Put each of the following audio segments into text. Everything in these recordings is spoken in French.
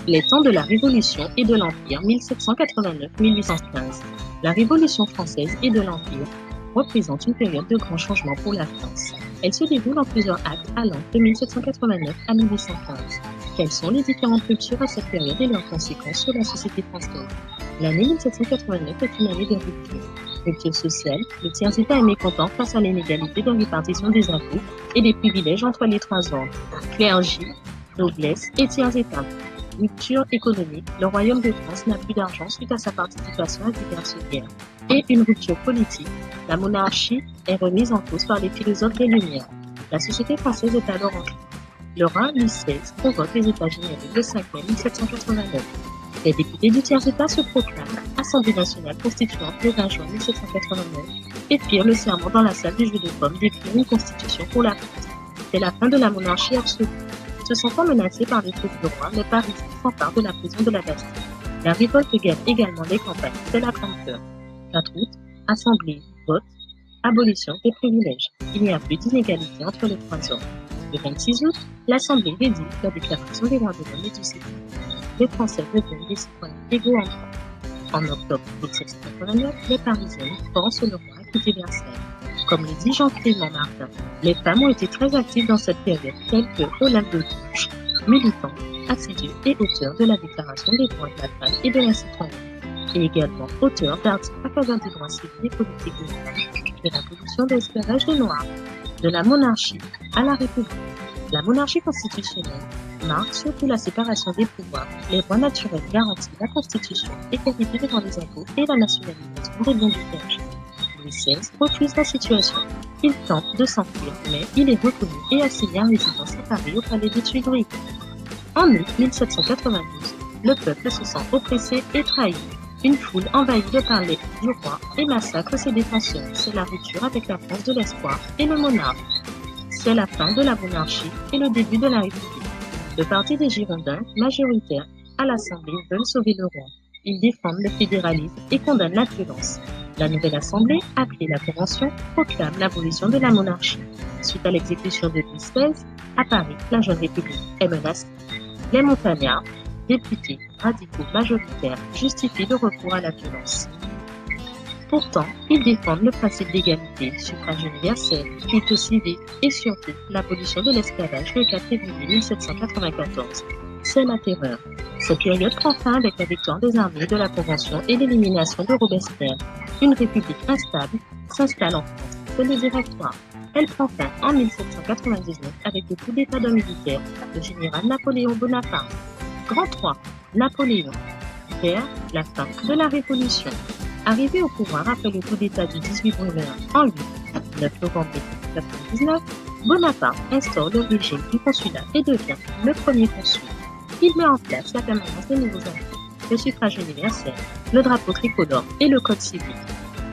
Les temps de la Révolution et de l'Empire 1789-1815. La Révolution française et de l'Empire représente une période de grands changements pour la France. Elle se déroule en plusieurs actes allant de 1789 à 1815. Quelles sont les différentes ruptures à cette période et leurs conséquences sur la société française? L'année 1789 est une année de rupture. Rupture sociale, le tiers-état est mécontent face à l'inégalité de répartition des impôts et des privilèges entre les trois ordres, clergé, noblesse et tiers-état. Rupture économique, le Royaume de France n'a plus d'argent suite à sa participation à diverses guerres. Et une rupture politique, la monarchie est remise en cause par les philosophes des Lumières. La société française est alors en crise. Le roi Louis XVI convoque les États généraux le 5 mai 1789. Les députés du tiers-état se proclament Assemblée nationale constituante le 20 juin 1789 et firent le serment dans la salle du jeu de pommes d'écrire une constitution pour la France. C'est la fin de la monarchie absolue. Se sentant menacés par les troupes du roi, les Parisiens s'emparent de la prison de la Bastille. La révolte gagne également les campagnes, c'est la grande peur. 4 août, assemblée, vote, abolition des privilèges. Il n'y a plus d'inégalité entre les trois ordres. Le 26 août, l'Assemblée rédige la déclaration des droits de l'homme et du citoyen. Les Français deviennent des citoyens égaux en droit. En octobre 1789, les Parisiens forcent le roi à quitter Versailles. Comme le dit Jean-Clément Martin, les femmes ont été très actives dans cette période, telles que Olympe de Gouges, militant, assidu et auteur de la Déclaration des droits de la femme et de la citoyenne, et également auteur d'articles à faveur des droits civils et politiques des femmes, de l'abolition de l'esclavage des Noirs, de la monarchie à la République. La monarchie constitutionnelle marque surtout la séparation des pouvoirs, les droits naturels garantis, la Constitution, l'égalité devant les impôts et la nationalisation des biens du peuple. Louis XVI refuse la situation. Il tente de s'enfuir, mais il est reconnu et assigné à résidence à Paris au palais des Tuileries. En août 1792, le peuple se sent oppressé et trahi. Une foule envahit le palais du roi et massacre ses défenseurs. C'est la rupture avec la France de l'espoir et le monarque. C'est la fin de la monarchie et le début de la République. Le parti des Girondins, majoritaire à l'Assemblée, veulent sauver le roi. Ils défendent le fédéralisme et condamnent la violence. La nouvelle Assemblée, appelée la Convention, proclame l'abolition de la monarchie. Suite à l'exécution de Louis XVI, à Paris, la jeune République est menacée. Les montagnards, députés radicaux majoritaires, justifient le recours à la violence. Pourtant, ils défendent le principe d'égalité, suffrage universel, culte civique et surtout l'abolition de l'esclavage le 4 février 1794. C'est la terreur. Cette période prend fin avec la victoire des armées de la Convention et l'élimination de Robespierre. Une république instable s'installe en France. C'est le Directoire. Elle prend fin en 1799 avec le coup d'état d'un militaire, le général Napoléon Bonaparte. Grand 3. Napoléon. Vers la fin de la Révolution. Arrivé au pouvoir après le coup d'état du 18 Brumaire en 9 novembre 1799, Bonaparte instaure le régime du consulat et devient le premier consul. Il met en place la permanence des nouveaux impôts, le suffrage universel, le drapeau tricolore et le code civil.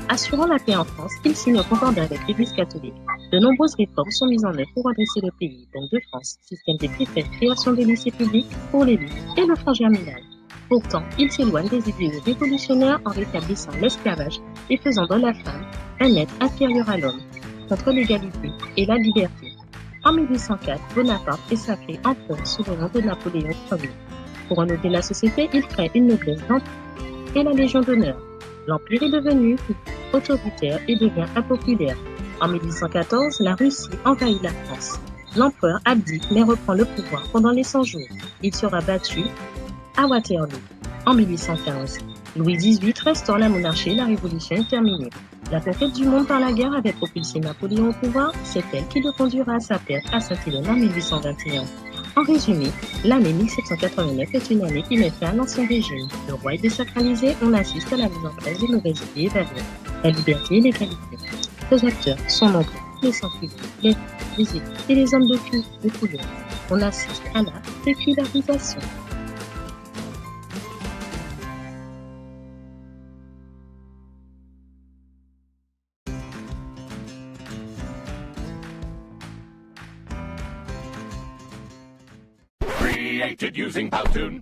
Assurant la paix en France, il signe un concordat avec l'Église catholique. De nombreuses réformes sont mises en œuvre pour redresser le pays, Banque de France, système des préfets, création des lycées publics pour l'élite et le fonds germinal. Pourtant, il s'éloigne des idéaux révolutionnaires en rétablissant l'esclavage et faisant de la femme un être inférieur à l'homme, contre l'égalité et la liberté. En 1804, Bonaparte est sacré empereur sous le nom de Napoléon Ier. Pour renouveler la société, il crée une noblesse d'empire et la Légion d'honneur. L'empire est devenu autoritaire et devient impopulaire. En 1814, la Russie envahit la France. L'empereur abdique mais reprend le pouvoir pendant les 100 jours. Il sera battu à Waterloo. En 1815, Louis XVIII restaure la monarchie et la révolution est terminée. La conquête du monde par la guerre avait propulsé Napoléon au pouvoir, c'est elle qui le conduira à sa perte à Saint-Hélène en 1821. En résumé, l'année 1789 est une année qui met fin à l'ancien régime. Le roi est désacralisé, on assiste à la mise en place de nouvelles idées et valeurs, la liberté et l'égalité. Les acteurs sont nombreux, les sans-culottes, les élus et les hommes de couleur. On assiste à la sécularisation. Created using Powtoon.